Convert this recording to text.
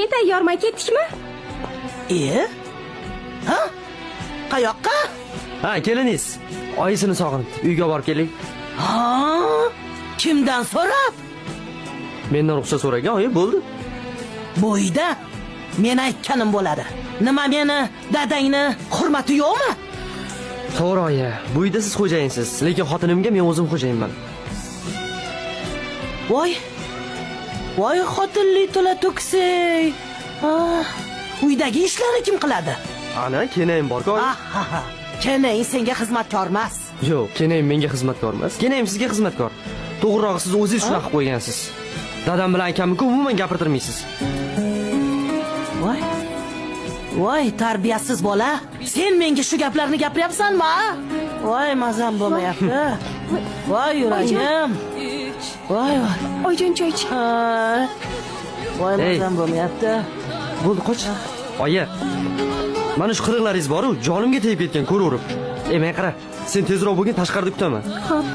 Men tayyorman, ketdikmi? Ha? Qayoqqa? Ha, keliniz. Oyisini sog'inibdi. Uyga borib keling. Ha? Kimdan so'rab? Mendan ruxsat so'ragan, oyi, bo'ldi. Bo'yda men aytganim bo'ladi. Nima meni dadangni hurmati yo'qmi? To'g'ri, oyi. Bu uyda siz xo'jayinsiz, lekin xotinimga men o'zim xo'jayinman. Voy xotinli to'la to'ksay. Uydagi ishlarni kim qiladi? Ana, kenayim bor-ku. Kenaying senga xizmatkor emas. Yo'q, kenayim menga xizmatkor emas. Kenayim sizga xizmatkor. To'g'riroq siz o'zingiz shunaqa qilib qo'ygansiz. Dadam bilan akamni umuman gapirtirmaysiz. Voy, tarbiyasiz bola. Sen menga shu gaplarni gapiryapsanmi? Voy, mazam bo'lmayapti. Voy, yuragim. Voy. Oyijon, choy ich. Voy, mazam bo'lmayapti. Bo'ldi, qoch. Oyi. Mana shu qiriqlaringiz bor-ku, jonimga tegib ketgan ko'raverib. Men qara, sen tezroq bo'lgin, tashqarida kutaman. Xo'p.